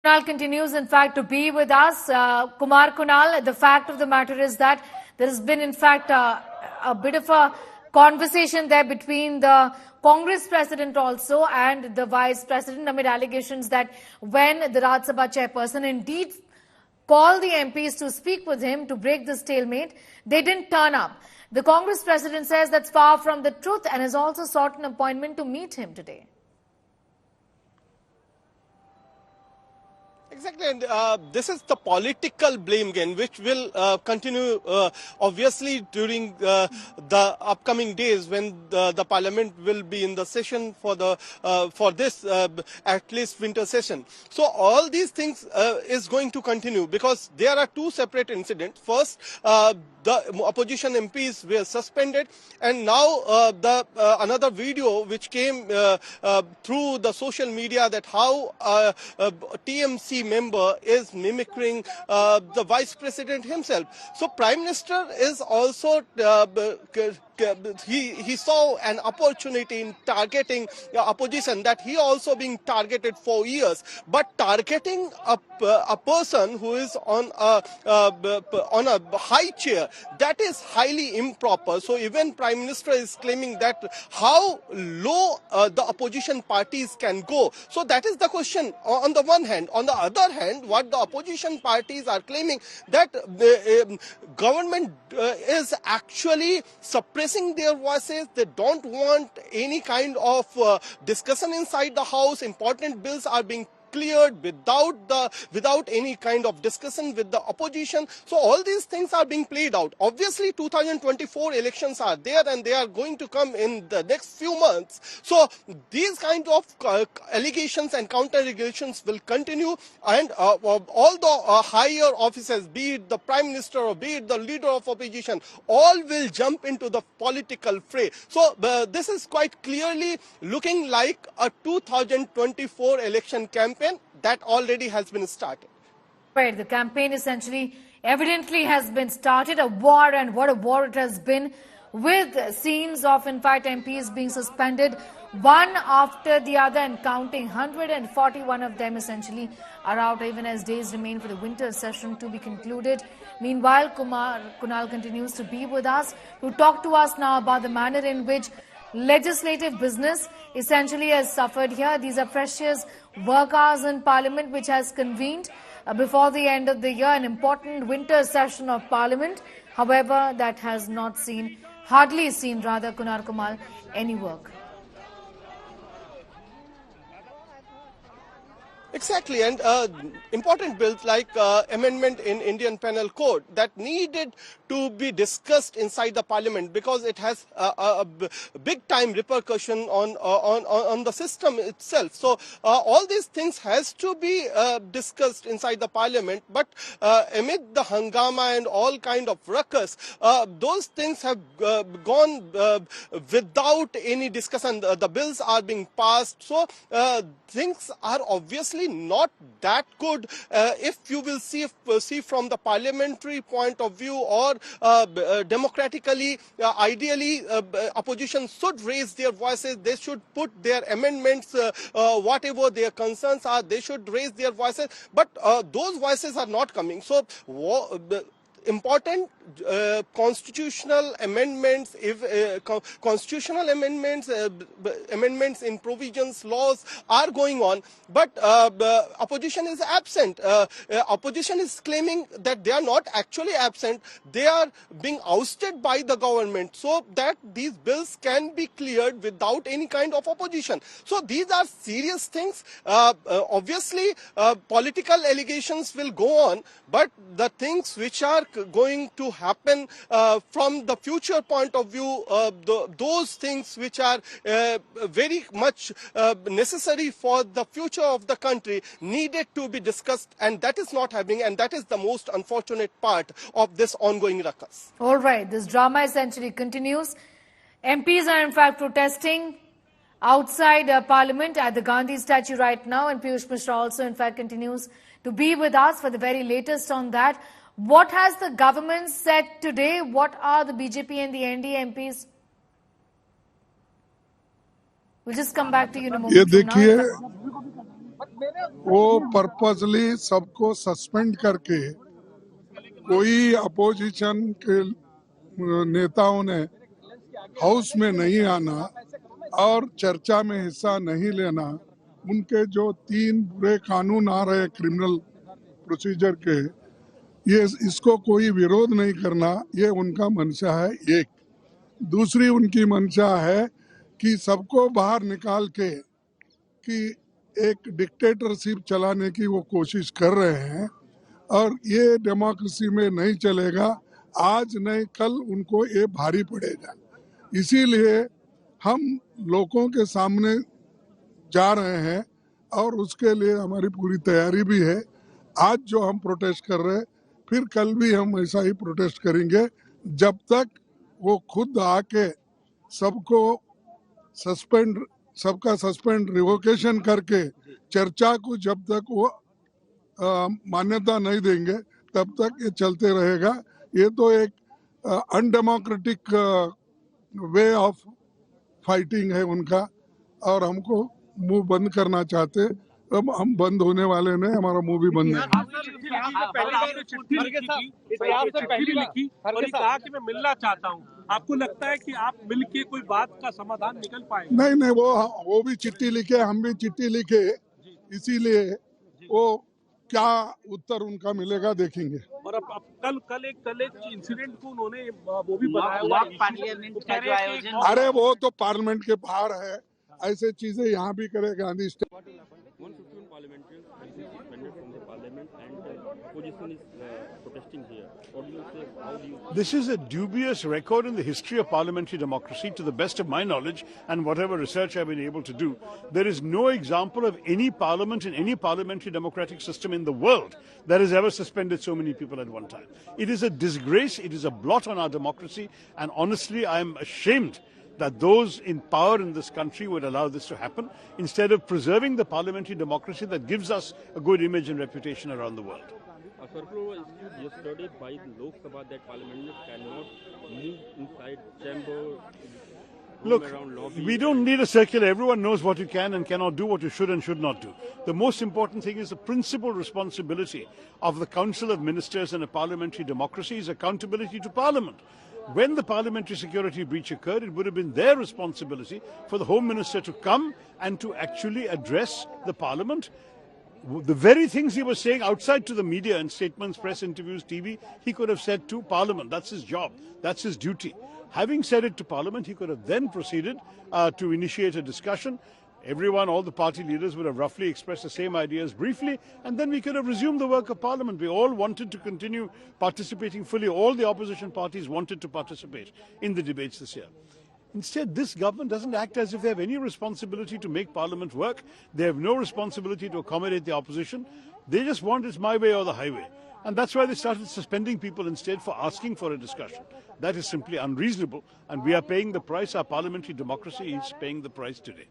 Kunal continues, in fact, to be with us. Kunal, the fact of the matter is that there has been, in fact, a bit of a conversation there between the Congress president also and the vice president amid allegations that when the Rajya Sabha chairperson indeed called the MPs to speak with him to break the stalemate, they didn't turn up. The Congress president says that's far from the truth and has also sought an appointment to meet him today. Exactly, and this is the political blame game, which will continue obviously during the upcoming days when the Parliament will be in the session for this at least winter session. So all these things is going to continue because there are two separate incidents. First, the opposition MPs were suspended, and now another video which came through the social media that how TMC member is mimicking the vice president himself. So Prime Minister is also he saw an opportunity in targeting the opposition, that he also being targeted for years, but targeting a person who is on a high chair, that is highly improper. So even Prime Minister is claiming that how low the opposition parties can go. So that is the question on the one hand. On the other hand, what the opposition parties are claiming, that the government is actually suppressing their voices. They don't want any kind of discussion inside the house. Important bills are being cleared without any kind of discussion with the opposition. So all these things are being played out. Obviously 2024 elections are there and they are going to come in the next few months. So these kind of allegations and counter allegations will continue, and all the higher officers, be it the Prime Minister or be it the leader of opposition, all will jump into the political fray. So this is quite clearly looking like a 2024 election campaign that already has been started. Right, the campaign essentially evidently has been started, a war, and what a war it has been, with scenes of, in fact, MPs being suspended one after the other and counting. 141 of them essentially are out even as days remain for the winter session to be concluded. Meanwhile, Kunal continues to be with us to talk to us now about the manner in which legislative business essentially has suffered here. These are precious work hours in Parliament, which has convened before the end of the year, an important winter session of Parliament. However, that has not seen, hardly seen rather, Kunal, any work. Exactly, and important bills like amendment in Indian Penal Code that needed to be discussed inside the Parliament because it has a big time repercussion on the system itself. So all these things has to be discussed inside the Parliament, but amid the hangama and all kind of ruckus, those things have gone without any discussion. The bills are being passed, so things are obviously not that good if you will see from the parliamentary point of view, or democratically. Ideally, opposition should raise their voices. They should put their amendments, whatever their concerns are, they should raise their voices, but those voices are not coming. So important constitutional amendments, constitutional amendments, amendments in provisions, laws are going on, but opposition is absent. Opposition is claiming that they are not actually absent, they are being ousted by the government so that these bills can be cleared without any kind of opposition. So these are serious things. Obviously political allegations will go on, but the things which are going to happen from the future point of view, those things which are very much necessary for the future of the country needed to be discussed, and that is not happening, and that is the most unfortunate part of this ongoing ruckus. All right, this drama essentially continues. MPs are in fact protesting outside Parliament at the Gandhi statue right now, and Piyush Mishra also in fact continues to be with us for the very latest on that. What has the government said today? What are the BJP and the NDA MPs? We'll just come back to you in a moment from now. वो purposely सबको suspend करके कोई opposition के नेताओं ने house में नहीं आना और चर्चा में हिस्सा नहीं लेना, उनके जो 3 बुरे कानून आ रहे क्रिमिनल प्रोसीजर के, ये इसको कोई विरोध नहीं करना, ये उनका मंशा है। एक दूसरी उनकी मंशा है कि सबको बाहर निकाल के कि एक डिक्टेटरशिप चलाने की वो कोशिश कर रहे हैं और ये डेमोक्रेसी में नहीं चलेगा। आज नहीं कल उनको ये भारी पड़ेगा। इसीलिए हम लोगों के सामने जा रहे हैं और उसके लिए हमारी पूरी तैयारी भी है। आज जो हम प्रोटेस्ट कर रहे हैं, फिर कल भी हम ऐसा ही प्रोटेस्ट करेंगे जब तक वो खुद आके सबको सबका सस्पेंड रिवोकेशन करके चर्चा को जब तक वो मान्यता नहीं देंगे तब तक ये चलते रहेगा। ये तो एक अनडेमोक्रेटिक वे ऑफ फाइटिंग है उनका और हमको मुंह बंद करना चाहते। अब हम बंद होने वाले नहीं, हमारा मुंह भी बंद नहीं। चिट्ठी लिखी और कहा कि मैं मिलना चाहता हूँ। आपको लगता है कि आप मिलके कोई बात का समाधान निकल पाएंगे? नहीं, वो भी चिट्ठी लिखे, हम भी चिट्ठी लिखे, इसीलिए वो क्या उत्तर उनका मिलेगा देखेंगे। और अब कल एक इंसिडेंट को उन्होंने वो भी बताया, पार्लियामेंट का जो आयोजन, अरे वो तो पार्लियामेंट के बाहर है, ऐसे चीजें यहाँ भी करे Gandhi state. 151 parliamentarians have been suspended from the parliament and opposition is protesting here. What do you say? How do you... This is a dubious record in the history of parliamentary democracy, to the best of my knowledge and whatever research I've been able to do. There is no example of any parliament in any parliamentary democratic system in the world that has ever suspended so many people at one time. It is a disgrace, it is a blot on our democracy, and honestly I am ashamed that those in power in this country would allow this to happen, instead of preserving the parliamentary democracy that gives us a good image and reputation around the world. A circular was issued yesterday by the Lok Sabha that parliamentarians cannot move inside chamber. Look, we don't need a circular. Everyone knows what you can and cannot do, what you should and should not do. The most important thing is the principal responsibility of the Council of Ministers in a parliamentary democracy is accountability to Parliament. When the parliamentary security breach occurred, it would have been their responsibility for the Home Minister to come and to actually address the Parliament. The very things he was saying outside to the media in statements, press interviews, TV, he could have said to Parliament. That's his job. That's his duty. Having said it to Parliament, he could have then proceeded to initiate a discussion. Everyone, all the party leaders would have roughly expressed the same ideas briefly, and then we could have resumed the work of Parliament. We all wanted to continue participating fully. All the opposition parties wanted to participate in the debates this year. Instead, this government doesn't act as if they have any responsibility to make Parliament work. They have no responsibility to accommodate the opposition. They just want it's my way or the highway. And that's why they started suspending people instead for asking for a discussion. That is simply unreasonable, and we are paying the price. Our parliamentary democracy is paying the price today.